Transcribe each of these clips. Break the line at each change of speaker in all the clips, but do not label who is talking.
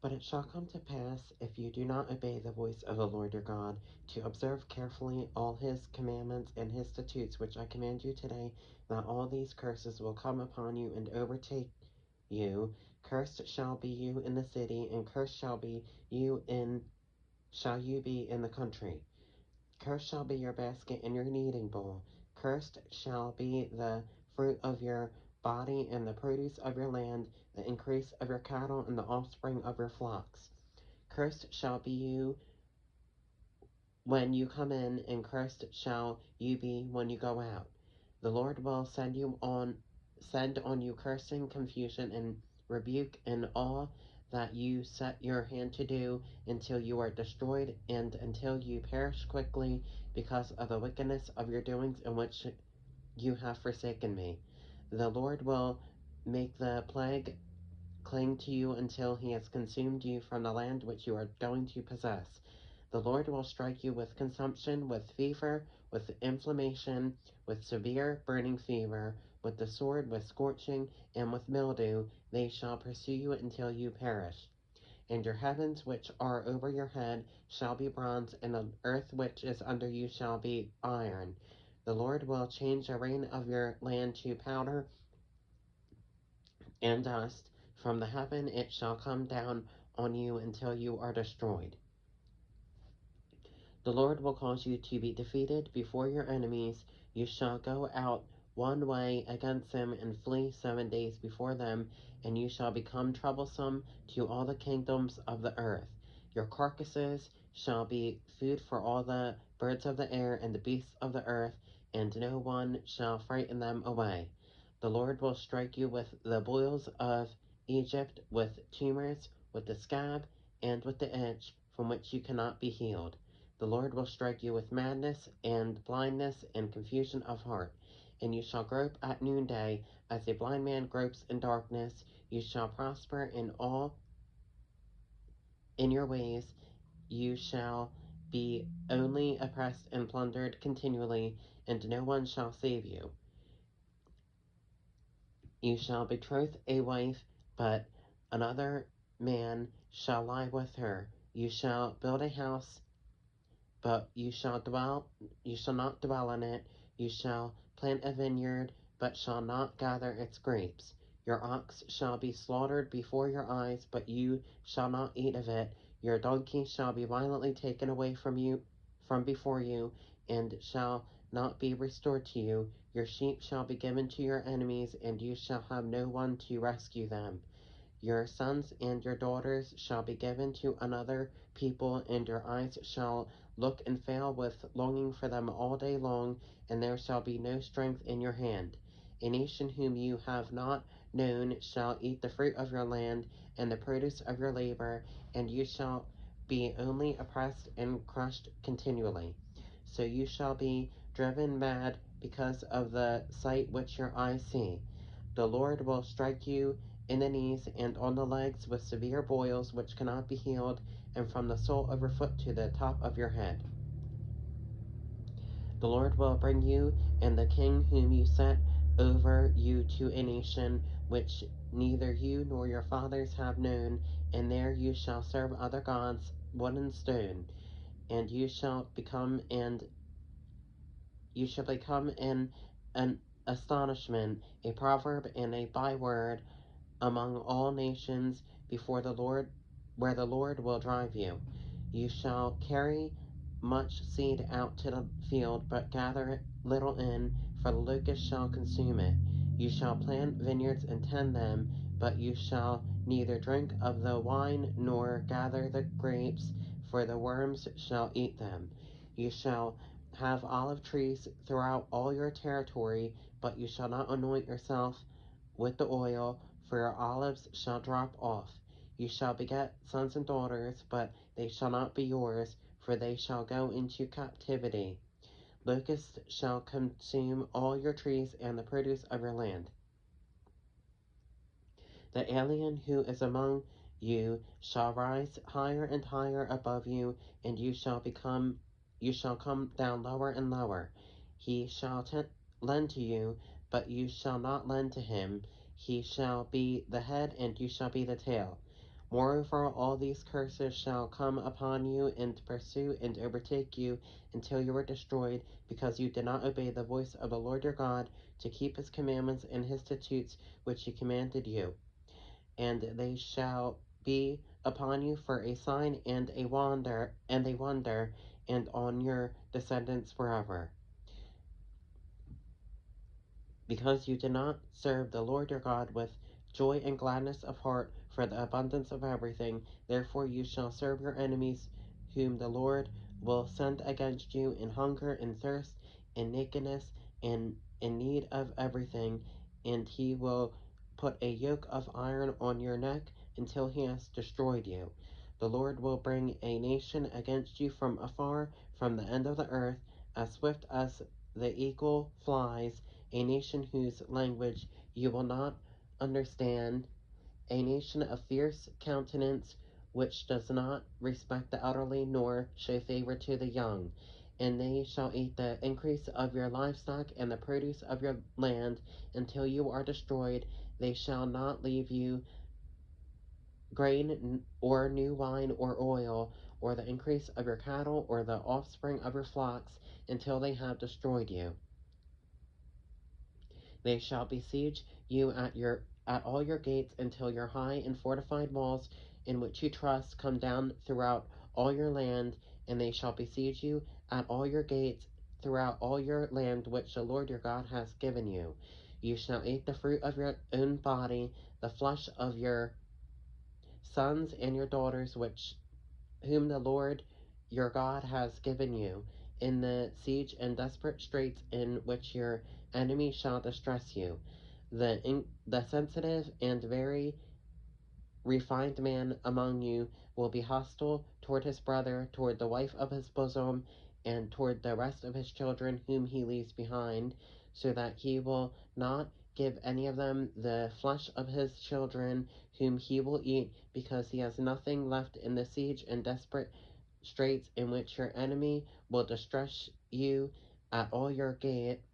But it shall come to pass, if you do not obey the voice of the Lord your God, to observe carefully all his commandments and his statutes which I command you today, that all these curses will come upon you and overtake you. Cursed shall be you in the city, and cursed shall you be in the country. Cursed shall be your basket and your kneading bowl. Cursed shall be the fruit of your body and the produce of your land, the increase of your cattle and the offspring of your flocks. Cursed shall be you when you come in, and cursed shall you be when you go out. The Lord will send on you cursing, confusion, and rebuke in all that you set your hand to do, until you are destroyed and until you perish quickly because of the wickedness of your doings in which you have forsaken me. The Lord will make the plague cling to you until he has consumed you from the land which you are going to possess. The Lord will strike you with consumption, with fever, with inflammation, with severe burning fever, with the sword, with scorching, and with mildew. They shall pursue you until you perish. And your heavens which are over your head shall be bronze, and the earth which is under you shall be iron. The Lord will change the rain of your land to powder and dust. From the heaven it shall come down on you until you are destroyed. The Lord will cause you to be defeated before your enemies. You shall go out one way against them and flee 7 days before them, and you shall become troublesome to all the kingdoms of the earth. Your carcasses shall be food for all the birds of the air and the beasts of the earth, and no one shall frighten them away. The Lord will strike you with the boils of Egypt, with tumors, with the scab, and with the itch, from which you cannot be healed. The Lord will strike you with madness and blindness and confusion of heart, and you shall grope at noonday, as a blind man gropes in darkness. You shall prosper in your ways. You shall be only oppressed and plundered continually, and no one shall save you. You shall betroth a wife, but another man shall lie with her. You shall build a house, but you shall not dwell in it. You shall plant a vineyard, but shall not gather its grapes. Your ox shall be slaughtered before your eyes, but you shall not eat of it. Your donkey shall be violently taken away from before you, and shall not be restored to you. Your sheep shall be given to your enemies, and you shall have no one to rescue them. Your sons and your daughters shall be given to another people, and your eyes shall look and fail with longing for them all day long, and there shall be no strength in your hand. A nation whom you have not known shall eat the fruit of your land and the produce of your labor, and you shall be only oppressed and crushed continually. So you shall be driven mad because of the sight which your eyes see. The Lord will strike you in the knees and on the legs with severe boils which cannot be healed, and from the sole of your foot to the top of your head. The Lord will bring you and the king whom you set over you to a nation which neither you nor your fathers have known, and there you shall serve other gods, wood and stone, and you shall become an astonishment, a proverb, and a byword among all nations before the Lord, where the Lord will drive you. You shall carry much seed out to the field, but gather it little in, for the locust shall consume it. You shall plant vineyards and tend them, but you shall neither drink of the wine nor gather the grapes, for the worms shall eat them. You shall have olive trees throughout all your territory, but you shall not anoint yourself with the oil, for your olives shall drop off. You shall beget sons and daughters, but they shall not be yours, for they shall go into captivity. Locusts shall consume all your trees and the produce of your land. The alien who is among you shall rise higher and higher above you, and you shall come down lower and lower. He shall lend to you, but you shall not lend to him. He shall be the head, and you shall be the tail. Moreover, all these curses shall come upon you and pursue and overtake you until you are destroyed, because you did not obey the voice of the Lord your God to keep his commandments and his statutes which he commanded you. And they shall be upon you for a sign and a wonder, and on your descendants forever. Because you did not serve the Lord your God with joy and gladness of heart for the abundance of everything, therefore you shall serve your enemies, whom the Lord will send against you in hunger and thirst, in nakedness, and in need of everything, and he will put a yoke of iron on your neck until he has destroyed you. The Lord will bring a nation against you from afar, from the end of the earth, as swift as the eagle flies, a nation whose language you will not understand, a nation of fierce countenance, which does not respect the elderly nor show favor to the young. And they shall eat the increase of your livestock and the produce of your land until you are destroyed. They shall not leave you grain or new wine or oil, or the increase of your cattle or the offspring of your flocks, until they have destroyed you. They shall besiege you at all your gates until your high and fortified walls in which you trust come down throughout all your land, and they shall besiege you at all your gates throughout all your land which the Lord your God has given you. You shall eat the fruit of your own body, the flesh of your sons and your daughters, whom the Lord your God has given you, in the siege and desperate straits in which your enemy shall distress you. The sensitive and very refined man among you will be hostile toward his brother, toward the wife of his bosom, and toward the rest of his children whom he leaves behind, so that he will not give any of them the flesh of his children whom he will eat, because he has nothing left in the siege and desperate straits in which your enemy will distress you at all your gates.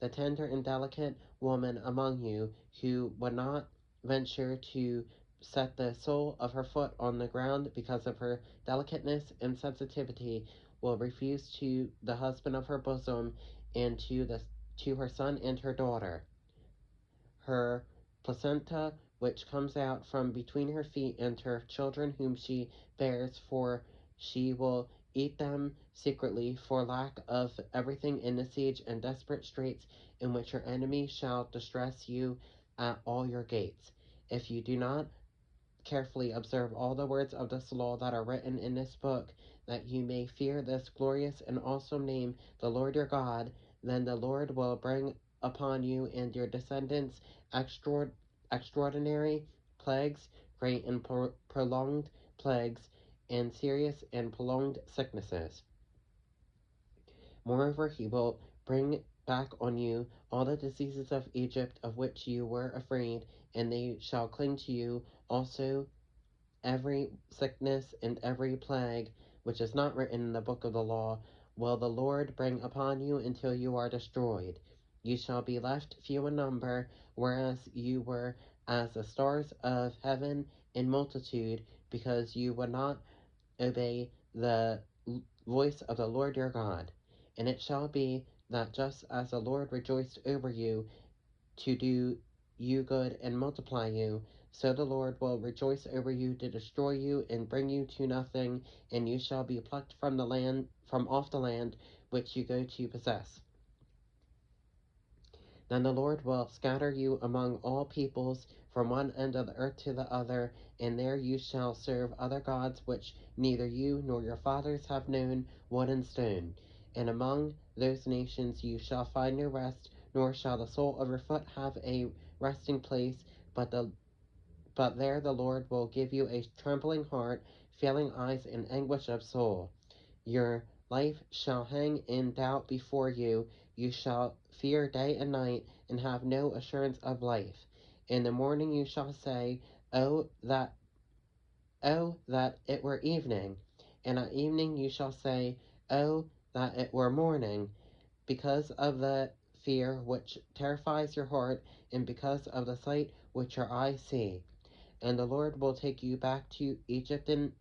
The tender and delicate woman among you, who would not venture to set the sole of her foot on the ground because of her delicateness and sensitivity, will refuse to the husband of her bosom, and to her son and her daughter. Her placenta, which comes out from between her feet, and her children whom she bears, for she will eat them secretly for lack of everything in the siege and desperate straits in which your enemy shall distress you at all your gates. If you do not carefully observe all the words of this law that are written in this book, that you may fear this glorious and awesome name, the Lord your God, then the Lord will bring upon you and your descendants extraordinary plagues, great and prolonged plagues, and serious and prolonged sicknesses. Moreover, he will bring back on you all the diseases of Egypt of which you were afraid, and they shall cling to you also, every sickness and every plague which is not written in the book of the law will the Lord bring upon you until you are destroyed. You shall be left few in number, whereas you were as the stars of heaven in multitude, because you would not obey the voice of the Lord your God. And it shall be that just as the Lord rejoiced over you to do you good and multiply you, so the Lord will rejoice over you to destroy you and bring you to nothing, and you shall be plucked from off the land which you go to possess. Then the Lord will scatter you among all peoples from one end of the earth to the other, and there you shall serve other gods which neither you nor your fathers have known, wood and stone. And among those nations you shall find no rest, nor shall the sole of your foot have a resting place, but there the Lord will give you a trembling heart, failing eyes, and anguish of soul. Your life shall hang in doubt before you. You shall fear day and night, and have no assurance of life. In the morning you shall say, Oh, that it were evening. And at evening you shall say, Oh, that it were morning, because of the fear which terrifies your heart, and because of the sight which your eyes see. And the Lord will take you back to Egypt in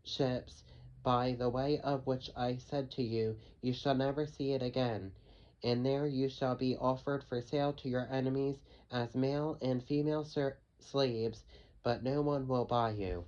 ships by the way of which I said to you, you shall never see it again. And there you shall be offered for sale to your enemies as male and female slaves, but no one will buy you.